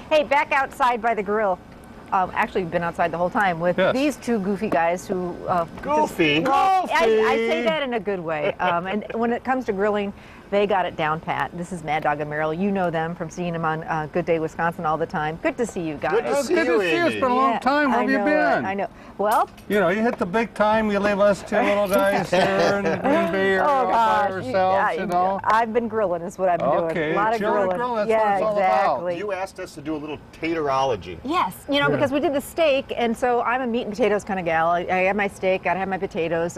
Hey, back outside by the grill. Actually, been outside the whole time with these two goofy guys who... Goofy? I say that in a good way. And when it comes to grilling, they got it down pat. This is Mad Dog and Merrill. You know them from seeing them on Good Day Wisconsin all the time. Good to see you guys. Good to see you, It's been a long time. Where have you been? I know. Well... You know, you hit the big time. You leave us two little guys here in Green Bay area all by ourselves, you know. I've been grilling is what I've been doing. A lot of grilling. That's what it's all about. You asked us to do a little taterology. Yes, you know, because we did the steak, and so I'm a meat and potatoes kind of gal. I have my steak, gotta have my potatoes,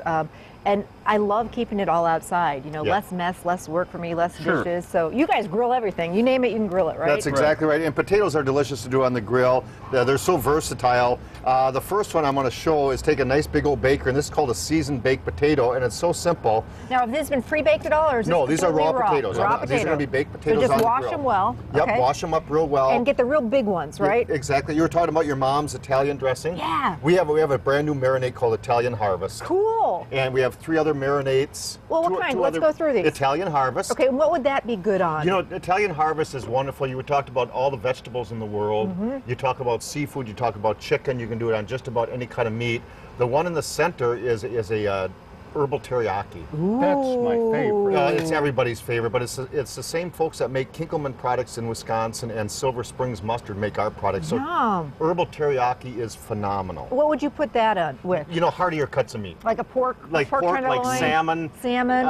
and I love keeping it all outside. You know, less mess, less work for me, less dishes. So you guys grill everything. You name it, you can grill it, right? That's exactly right. And potatoes are delicious to do on the grill. They're so versatile. The first one I'm going to show is take a nice big old baker, and this is called a seasoned baked potato, and it's so simple. Now, have these been pre-baked at all, or is no? This these are raw potatoes. Raw These are going to be baked potatoes so just on the wash grill. them well. Yep, wash them up real well. And get the real big ones, right? Exactly. You were talking about your mom's Italian dressing. Yeah. We have a brand new marinade called Italian Harvest. Cool. And we have 3 other marinades. Well, what kind? Let's go through these. Italian Harvest. Okay, what would that be good on? You know, Italian Harvest is wonderful. You talked about all the vegetables in the world. You talk about seafood. You talk about chicken. You can do it on just about any kind of meat. The one in the center is a herbal teriyaki. Ooh. That's my favorite. It's everybody's favorite, but it's the same folks that make Kinkelman products in Wisconsin and Silver Springs Mustard make our products. So herbal teriyaki is phenomenal. What would you put that on with? You know, heartier cuts of meat. Like a pork, like tenderloin? like salmon. Salmon.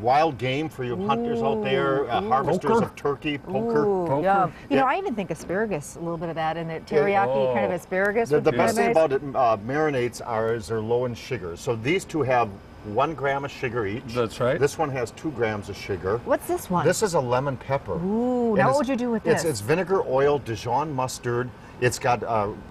Wild game for you hunters out there, harvesters of turkey, poker. Yum. You know, I even think asparagus, a little bit of that in it. Teriyaki kind of asparagus. The best thing about it, marinades is they're low in sugar. So these two have 1 gram of sugar each. That's right. This one has 2 grams of sugar. What's this one? This is a lemon pepper. Ooh, now what would you do with this? It's vinegar, oil, Dijon mustard. It's got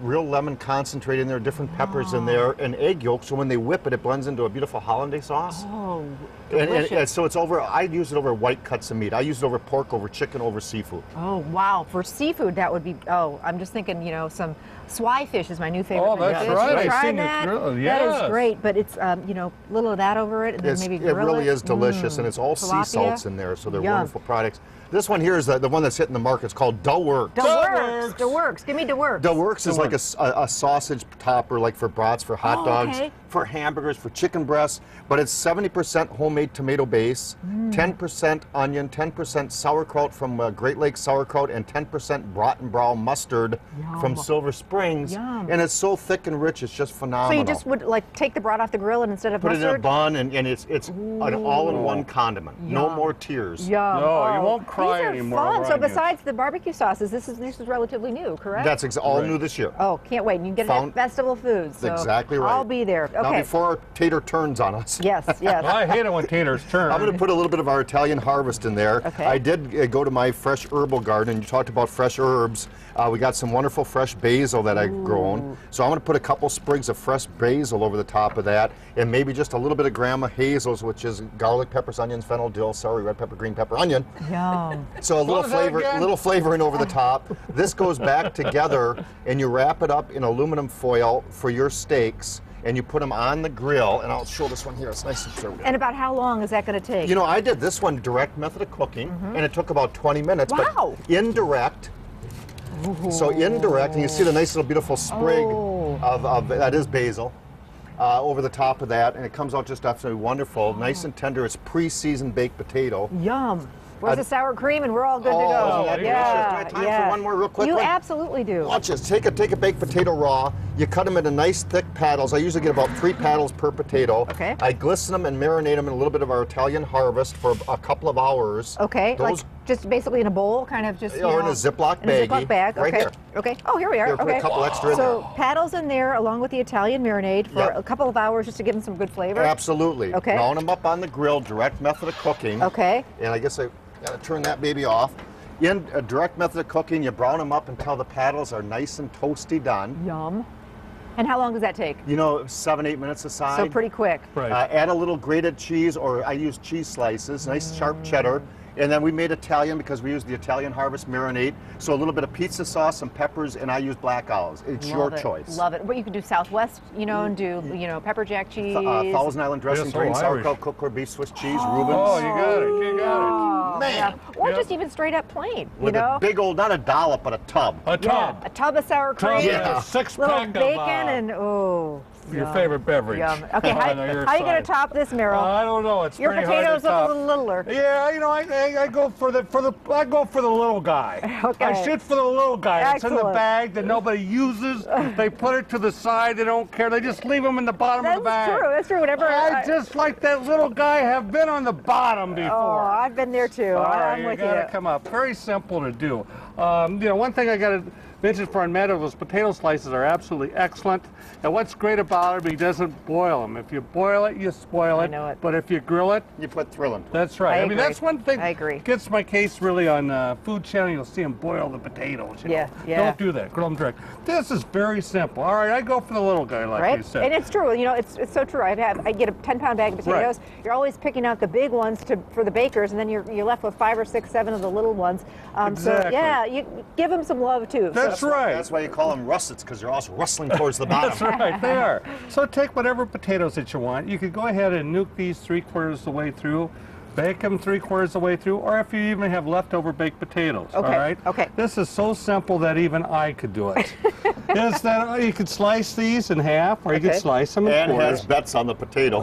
real lemon concentrate in there, different peppers in there, and egg yolk. So when they whip it, it blends into a beautiful hollandaise sauce. Oh, and so it's over. I use it over white cuts of meat. I use it over pork, over chicken, over seafood. Oh wow! For seafood, that would be. Oh, I'm just thinking. You know, some swai fish is my new favorite. Oh, that's right. Try I've seen that. you grill. That is great, but it's you know, a little of that over it, and then maybe grill it. It really is delicious, and it's all sea salts in there, so they're wonderful products. This one here is the one that's hitting the market. It's called WLUK. WLUK. Give me WLUK. WLUK is like a sausage topper, like for brats, for hot dogs, for hamburgers, for chicken breasts. But it's 70% homemade tomato base, 10% onion, 10% sauerkraut from Great Lakes sauerkraut, and 10% Brottenbrau mustard from Silver Springs. And it's so thick and rich, it's just phenomenal. So you just would like take the brat off the grill and instead of put mustard? it in a bun, and it's an all-in-one condiment. No more tears. No, you won't cry anymore. These are fun. So besides the barbecue sauces, this is relatively new, correct? That's all new this year. Oh, can't wait. You can get it at Festival Foods. So exactly right. I'll be there. Okay. Now before Tater turns on us. Yes. Well, I hate it when taters turn. I'm going to put a little bit of our Italian Harvest in there. Okay. I did go to my fresh herbal garden, and you talked about fresh herbs. We got some wonderful fresh basil that I've grown. So I'm going to put a couple sprigs of fresh basil over the top of that, and maybe just a little bit of grama hazels, which is garlic, peppers, onions, fennel, dill, celery, red pepper, green pepper, onion. Yum. So a little flavoring over the top. This goes back together, and you wrap it up in aluminum foil for your steaks, and you put them on the grill, and I'll show this one here. It's nice and served. And about how long is that going to take? You know, I did this one direct method of cooking, and it took about 20 minutes. Wow. But indirect. So indirect, and you see the nice little beautiful sprig of that is basil over the top of that, and it comes out just absolutely wonderful, nice and tender. It's pre-seasoned baked potato. Yum. Where's the sour cream, and we're all good to go. Isn't that delicious? Do I have time for one more real quick You one? absolutely do. Watch this. Take a baked potato raw. You cut them into nice thick paddles. I usually get about 3 paddles per potato. Okay. I glisten them and marinate them in a little bit of our Italian Harvest for a couple of hours. Okay. Like just basically in a bowl, kind of just. Or in a Ziploc baggie. In a Ziploc bag. Right here. Okay. Oh, here we are. Here, put a couple extra in there. So paddles in there along with the Italian marinade for a couple of hours just to give them some good flavor. Absolutely. Okay. Brown them up on the grill, direct method of cooking. Okay. And I guess I got to turn that baby off. In a direct method of cooking, you brown them up until the paddles are nice and toasty done. Yum. And how long does that take? You know, 7-8 minutes aside. So pretty quick. Right. Add a little grated cheese, or I use cheese slices, nice sharp cheddar. And then we made Italian because we used the Italian Harvest marinade. So a little bit of pizza sauce, some peppers, and I use black olives. It's your choice. Love it. But you can do Southwest, you know, and do, you know, pepper jack cheese. Thousand Island dressing, Yes, drained Irish. sauerkraut, cooked corned beef, Swiss cheese, Reuben. Oh, you got it. You got it. man. Or just even straight up plain, With you know? a big old, not a dollop, but a tub. A tub. Yeah, a tub of sour cream. Yeah. A six Little pack bacon of and your yum. favorite beverage. Yum. Okay, how on your you going to side. top this, Merrill? I don't know. It's Your pretty hard potatoes to look a top. little littler. Yeah, you know, I go for the little guy. Okay. I shoot for the little guy. It's in the Excellent. bag that nobody uses. They put it to the side. They don't care. They just leave them in the bottom of the bag. That's true. That's true. Whenever I just like that little guy have been on the bottom before. Oh, I've been there too. All right, I'm you with gotta come up. Very simple to do. You know, one thing I gotta mention for on meadow is potato slices are absolutely excellent. And what's great about it, he doesn't boil them. If you boil it, you spoil it. I know it. But if you grill it, You put thrilling. that's right. I I mean, agree. that's one thing I agree. gets my case really on Food Channel. You'll see them boil the potatoes. You Yeah, know. yeah. Don't do that. Grill them direct. This is very simple. All right, I go for the little guy, like Right? you said. And it's true. You know, it's so true. I get a 10-pound bag of potatoes. You're always picking out the big ones for the bakers, and then you're left with 5 or 6, 7 of the little ones. So Exactly. yeah, you give them some love too. That's right. That's why you call them russets, because they're also rustling towards the bottom. That's right, they are. So take whatever potatoes that you want. You could go ahead and nuke these 3/4 of the way through, bake them 3/4 of the way through, or if you even have leftover baked potatoes. Okay, All right. okay. This is so simple that even I could do it. Is that you could slice these in half, or you could Okay. slice them in And quarters. has bets on the potato.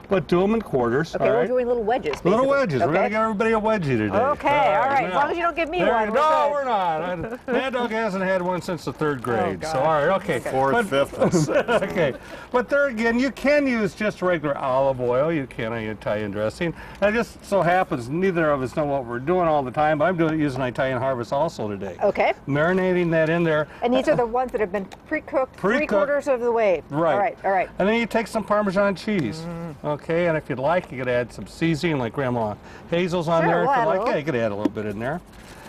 But do them in quarters. Okay, all we're right. doing little wedges. Little basically. wedges. We're Okay. gonna give everybody a wedgie today. Okay, all right. As now. long as you don't give me There- one. No, We're we're not. Mad Dog hasn't had one since the 3rd grade. God. So all right, okay. Fourth, But- fifth, and sixth. Okay, but there again, you can use just regular olive oil. You can an Italian dressing. And it just so happens neither of us know what we're doing all the time, but I'm using Italian Harvest also today. Okay. Marinating that in there. And these are the ones that have been pre-cooked Pre-cooked. 3/4 of the way. Right. All right. All right. And then you take some Parmesan cheese. Okay, and if you'd like, you could add some seasoning like Grandma Hazel's on Sure, there. If we'll you add a like, little. yeah, you could add a little bit in there.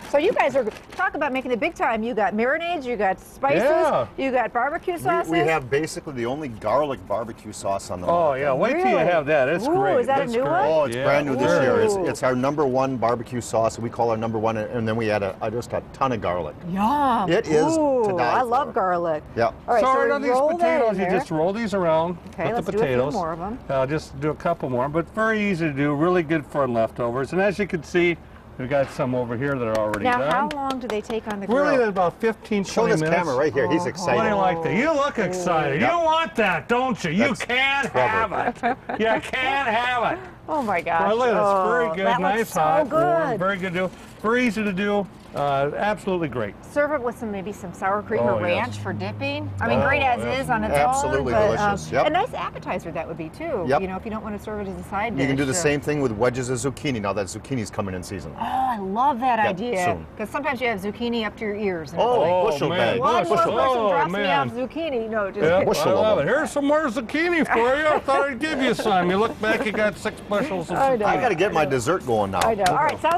So you guys are talk about making the big time. You got marinades, you got spices, Yeah. you got barbecue sauces. We have basically the only garlic barbecue sauce on the Oh market. yeah, wait till you Really? have that. It's Ooh, great. is that a It's new great. one? Oh, it's Yeah. brand new this year. Ooh. It's our #1 barbecue sauce. We call our #1, and then we add just a ton of garlic. Yum. It is Ooh, to die I love for. garlic. Yeah. All right, so so on these roll that potatoes, in you there. just roll these around Okay, with let's the do a few potatoes. more of 'em. Just do a couple more, but very easy to do. Really good for leftovers. And as you can see, we've got some over here that are already Now, done. how long do they take on the grill? Really, about 15, Show 20 this minutes. camera right here. He's What do excited. you like that? You look excited. Yep. You want that, don't you? You That's can clever. have it. You can have it. Oh my gosh. Well, look, it's very good, that nice, looks so hot, good. warm, very good to do. Very easy to do. Absolutely great. Serve it with maybe some sour cream Oh, or yes. ranch for dipping. I mean, Oh, great as yes. is on its Absolutely own. delicious, yep. A nice appetizer that would be too. Yep. You know, if you don't want to serve it as a side dish. You can do the same thing with wedges of zucchini now that zucchini's coming in season. Oh, I love that Yep, idea. soon. Because sometimes you have zucchini up to your ears. And Oh, it's like, bushel man. bag. one more bushel. person Oh, drops me man. off zucchini. No, just Yeah, bushel I of love them. it. Here's some more zucchini for you. I thought I'd give you some. You look back, you got 6 bushels of I zucchini. know. I got to get my dessert going now. I know. All right, sounds